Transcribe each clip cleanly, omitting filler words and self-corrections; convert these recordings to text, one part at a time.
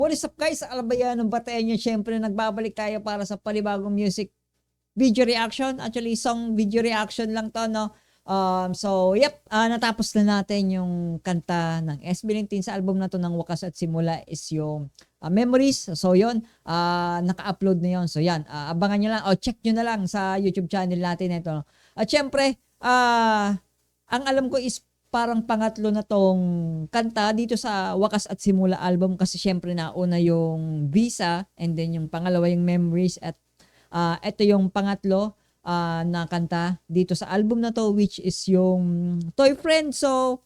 What is up guys? Alabayan ng batayan nyo. Siyempre nagbabalik tayo para sa panibagong music video reaction. Actually song video reaction lang to, no? Natapos na natin yung kanta ng SB19 sa album na to ng Wakas at Simula is yung Memories. So yun, naka-upload na yun. So yan, abangan nyo lang o check nyo na lang sa YouTube channel natin ito. At syempre, ang alam ko is parang pangatlo na tong kanta dito sa Wakas at Simula album kasi syempre nauna yung Visa and then yung pangalawa yung Memories at ito yung pangatlo na kanta dito sa album na to which is yung Toy Friend. So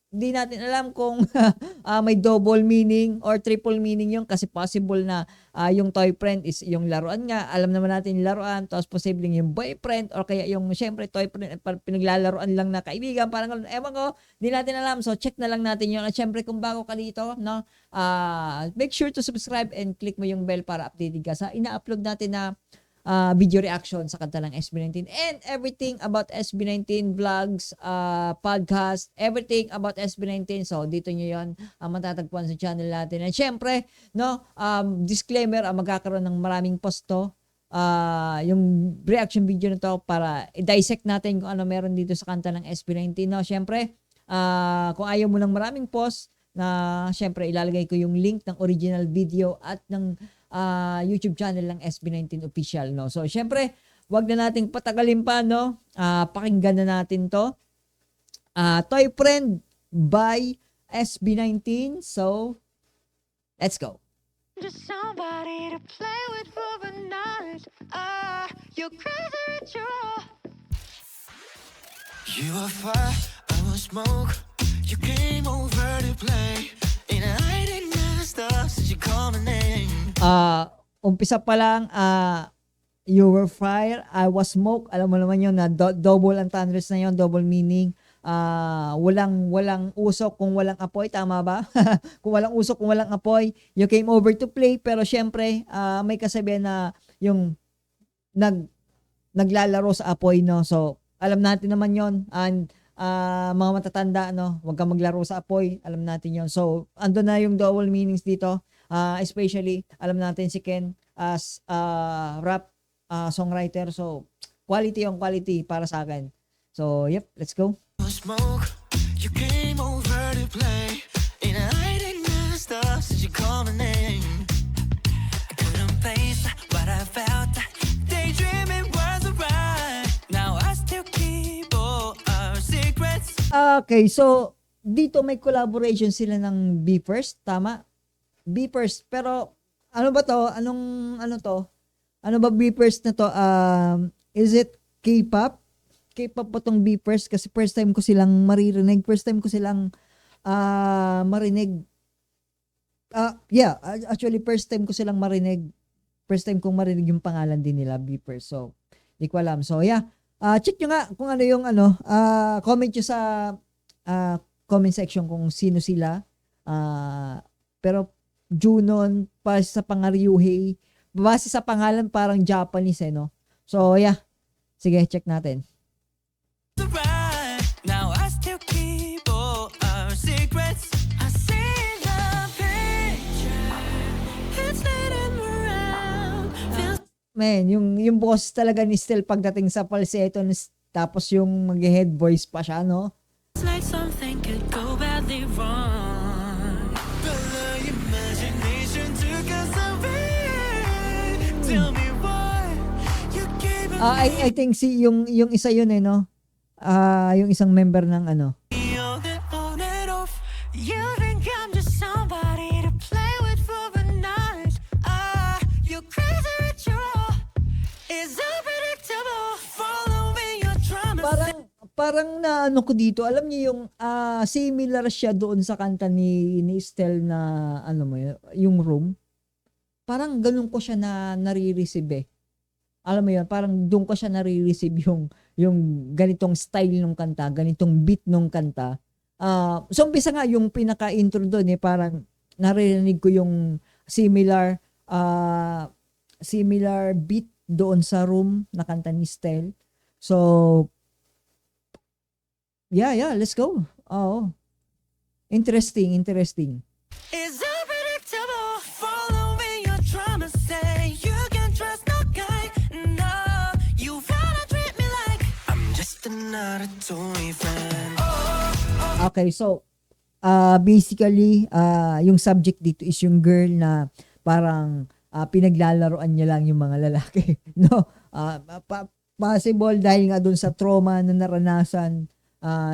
di natin alam kung may double meaning or triple meaning yung kasi possible na yung Toy Friend is yung laruan nga. Alam naman natin yung laruan tapos posibleng yung boyfriend or kaya yung syempre Toy Friend pinaglalaruan lang na kaibigan. Parang ewan ko, di natin alam. So check na lang natin yun. At syempre kung bago ka dito, no, make sure to subscribe and click mo yung bell para updated ka sa ina-upload natin na video reaction sa kanta ng SB19 and everything about SB19 vlogs, podcast, everything about SB19. So dito nyo yun matatagpuan sa channel natin. And syempre, no, disclaimer, magkakaroon ng maraming post to, yung reaction video na to para i-dissect natin kung ano meron dito sa kanta ng SB19. No, syempre, kung ayaw mo ng maraming post, na syempre ilalagay ko yung link ng original video at ng YouTube channel ng SB19 official, no. So syempre, wag na nating patagalin pa, no. Pakinggan na natin to. Toy Friend by SB19. So let's go. Just somebody to play with for a night. You're crazy at your. You are fire, I was smoke. You came over to play, and I didn't stop since you called my name. Umpisa pa lang, you were fire, I was smoke. Alam mo naman yun na double entendres na yun, double meaning. Walang usok kung walang apoy, tama ba? Kung walang usok, kung walang apoy, you came over to play. Pero syempre, may kasabihan na yung naglalaro sa apoy, no? So, alam natin naman yon. And mga matatanda, no, huwag kang maglaro sa apoy, alam natin yon. So ando na yung double meanings dito, especially alam natin si Ken as rap songwriter. So quality on quality para sa akin. So yep, let's go. Smoke, you came over to play, and I didn't stop since you called my name. I couldn't face what I felt, daydreaming was alright. Now I still keep all our secrets. Okay, so dito may collaboration sila ng Beepers, tama? Beepers, pero ano ba to? Ano to? Ano ba Beepers na to? Is it K-pop? K-pop ba tong Beepers? Kasi first time ko silang maririnig. First time ko silang marinig. Actually first time ko silang marinig. First time kong marinig yung pangalan din nila, Beepers. So, di ko alam. So, yeah. Check nyo nga kung ano yung comment nyo sa comment section kung sino sila. Pero Junon, pa sa pangaryuhe, base sa pangalan parang Japanese, no? So yeah, sige, check natin. Now I still keep all our secrets. I see the picture, it's leading me around. Man, yung boss talaga ni Stel pagdating sa falsetto, tapos yung mag-head voice pa siya, no? It's like something could go badly wrong. But the imagination took us away. Tell me why you gave I think yung isa yun, no? Yung isang member ng ano. me all that on and off. You think I'm just somebody to play with for a night. You're crazy at your. It's unpredictable. Following your drama. Parang na ano ko dito, alam niyo yung similar siya doon sa kanta ni Estel na ano mo yung Room. Parang ganun ko siya na nare-receive. Alam mo yun, parang doon ko siya nare-receive yung ganitong style ng kanta, ganitong beat ng kanta. So umpisa nga yung pinaka-intro doon parang naririnig ko yung similar beat doon sa Room na kanta ni Estel. So yeah, let's go. Oh. Interesting. It's unpredictable. not a toy friend. Okay, so basically yung subject dito is yung girl na parang pinaglalaroan niya lang yung mga lalaki, no? Possible dahil nga dun sa trauma na naranasan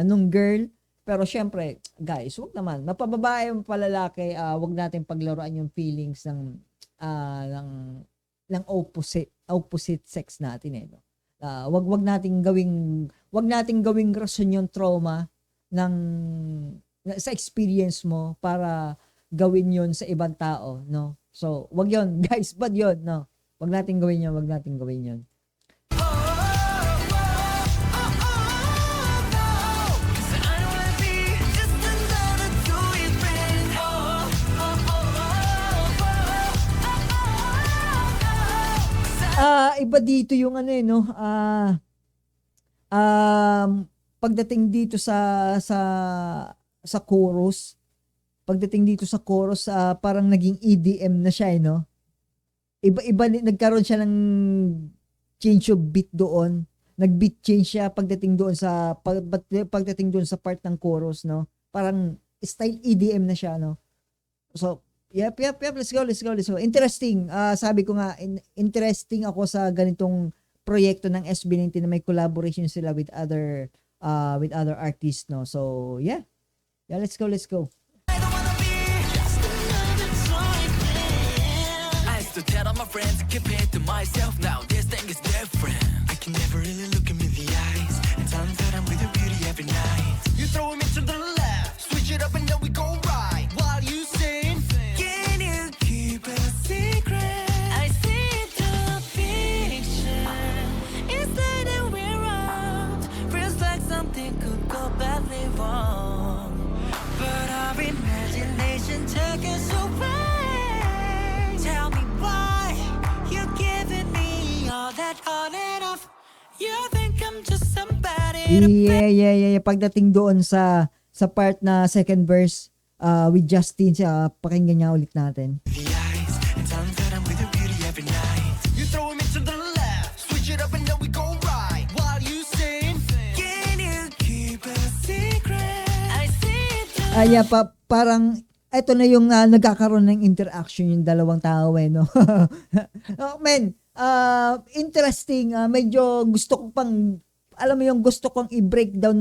nung girl. Pero syempre, guys, wag naman. Mapababae yung palalaki, wag natin paglaruan yung feelings ng opposite sex natin eh, no? Wag nating gawing rason yung trauma sa experience mo para gawin yon sa ibang tao, no? So, wag yon guys, bad yon, no? Wag nating gawin yon. Iba dito yung ano no, pagdating dito sa chorus, parang naging EDM na siya, no? Iba nagkaroon siya ng change of beat doon. Nag-beat change siya pagdating doon sa part ng chorus, no? Parang style EDM na siya, no? So, yep, let's go. Interesting. Sabi ko nga, interesting ako sa ganitong proyekto ng SB19 na may collaboration sila with other artists, no? So, yeah, let's go. I don't wanna be just another toy friend. I used to tell all my friends to keep it to myself. Now this thing is different. I can never really look him in the eyes and tell him that I'm with your beauty every night. You throw him into the left, switch it up and then we go right. While you sing, can you keep a secret? I see the picture. It's like that we're wrong. Feels like something could go badly wrong. But our imagination took us away. Tell me why you're giving me all that on and off. You think I'm just somebody to play. Yeah. Pagdating doon sa part na second verse with Justin, pakinggan niya ulit natin. The eyes and tell him that I'm with your beauty every night. You throw him into the left, switch it up and then we go right. While you sing, can you keep a secret? I see the Parang ito na yung nagkakaroon ng interaction yung dalawang tao eh, no? Oh, man, interesting. Medyo gusto ko pang, alam mo yung gusto kong i-breakdown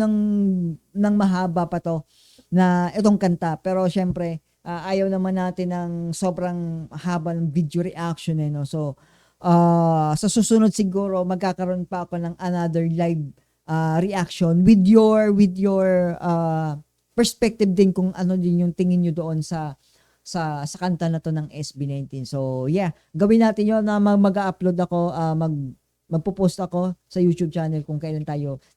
ng mahaba pa to na itong kanta. Pero syempre, ayaw naman natin ng sobrang haba ng video reaction eh, no? So, sa susunod siguro, magkakaroon pa ako ng another live reaction with your perspective din kung ano din yung tingin nyo doon sa kanta na to ng SB19. So, yeah, gawin natin yun na mag-upload ako, magpo-post ako sa YouTube channel kung kailan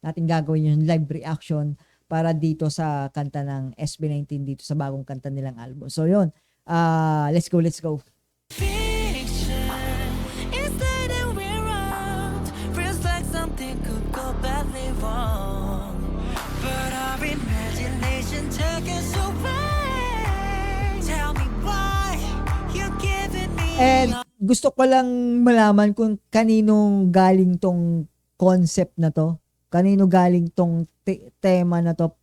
natin gagawin yung live reaction para dito sa kanta ng SB19 dito sa bagong kanta nilang album. So, yun. Let's go. picture. It's like that we're wrong. Feels like something could go badly wrong. But our imagination took us away. Tell me why you're giving me. And gusto ko lang malaman kung kanino galing tong concept na to. Kanino galing tong tema na to,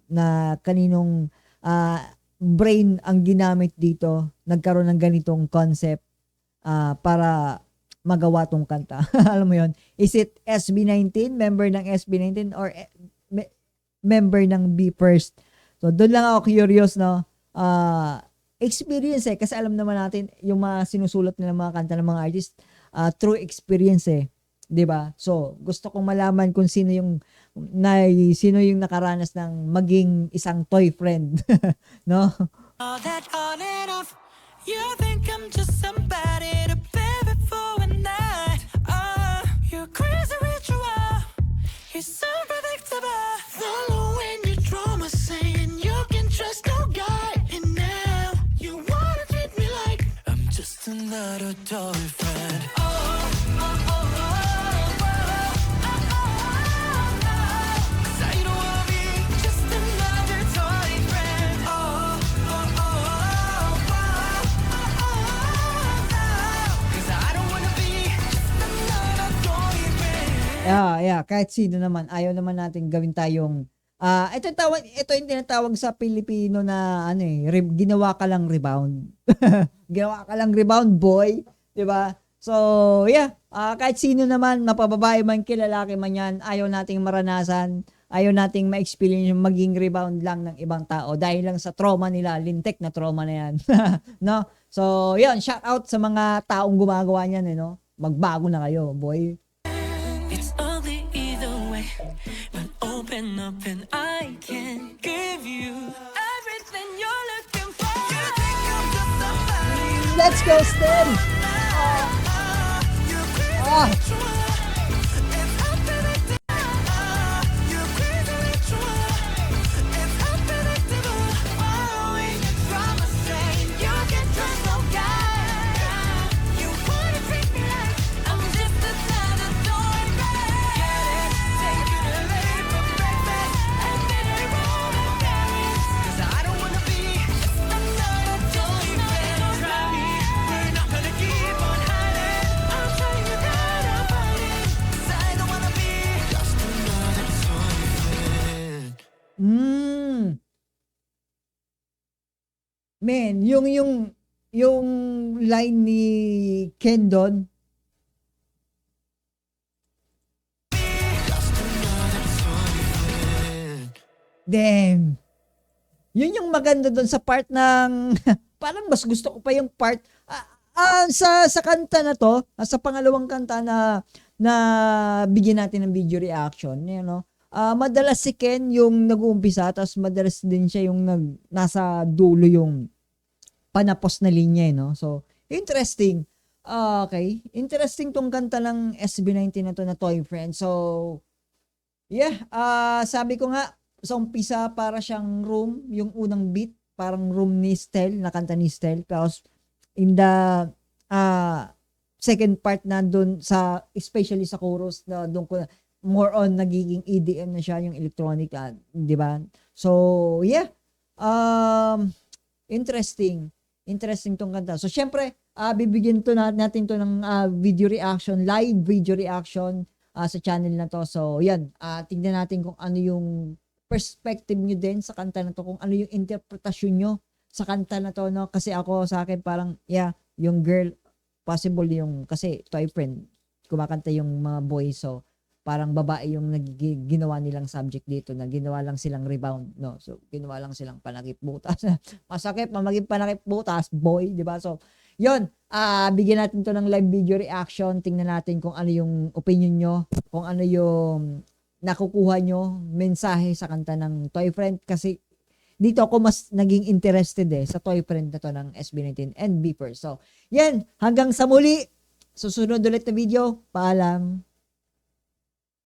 na kaninong brain ang ginamit dito, nagkaroon ng ganitong concept para magawa tong kanta. Alam mo yon, is it SB19, member ng SB19, or member ng Be First? So doon lang ako curious, no? Experience kasi alam naman natin yung mga sinusulat nila mga kanta ng mga artist, true experience 'di ba? So gusto kong malaman kung sino yung nakaranas ng maging isang toy friend, no? All that on and off. You think I'm just somebody to bear it for a night. You're crazy ritual. You're so predictable. Following your drama, saying you can trust no guy. And now you wanna treat me like I'm just another toy friend. Yeah, kahit sino naman, ayaw naman natin gawin tayong ito yung tinatawag sa Pilipino na ginawa ka lang rebound. Ginawa ka lang rebound, boy, 'di ba? So, yeah, kahit sino naman, mapababae man, kilalaki man yan, ayaw nating maranasan, ayaw nating ma-experience yung maging rebound lang ng ibang tao dahil lang sa trauma nila, lintik na trauma na yan. No? So, yun, shout out sa mga taong gumagawa niyan, no? Magbago na kayo, boy. It's ugly either way, but open up and I can give you everything you're looking for. You think I'm just somebody Let's go, Stan! you're crazy Ah. ritual. It's unpredictable. You're crazy ritual. It's unpredictable. Following your drama, saying you can trust no guy. You wanna treat me like I'm just another toy brand. Get it? Take you to late for breakfast and then I roll in Paris. 'Cause I don't wanna be just another toy brand. Try me, we're not gonna keep on hiding. I'll show you that I'm fighting. 'Cause I don't wanna be just another toy brand. Man, yung line ni Kendon, Just another toy brand. damn. Yun yung maganda doon sa part ng parang mas gusto ko pa yung part sa kanta na to, sa pangalawang kanta na bigyan natin ng video reaction, madalas si Ken yung nag-uumpisa, tapos madalas din siya yung nasa dulo yung panapos na linya, no? So, interesting. Okay. Interesting tong kanta ng SB19 na to na Toy Friend. So, yeah, sabi ko nga, sa umpisa para siyang Room, yung unang beat, parang Room ni Stel, na kanta ni Stel. Tapos, in the second part na doon sa, especially sa chorus, na doon ko more on nagiging EDM na siya, yung electronic, di ba? So, yeah. Interesting. Interesting tong kanta. So, syempre, bibigyan natin to ng video reaction, live video reaction sa channel na to. So, yan. Tingnan natin kung ano yung perspective nyo din sa kanta na to, kung ano yung interpretasyon nyo sa kanta na to, no? Kasi ako, sa akin, parang, yeah, yung girl, possible yung, kasi Toy Friend, kumakanta yung mga boys, so, parang babae yung ginawa nilang subject dito, na ginawa lang silang rebound, no? So, ginawa lang silang panakip butas. Masakit, maging panakip butas, boy, di ba? So, yun, bigyan natin to ng live video reaction, tingnan natin kung ano yung opinion nyo, kung ano yung nakukuha nyo, mensahe sa kanta ng Toy Friend, kasi dito ako mas naging interested sa Toy Friend na to ng SB19 and Beeper. So, yan, hanggang sa muli, susunod ulit na video, paalam.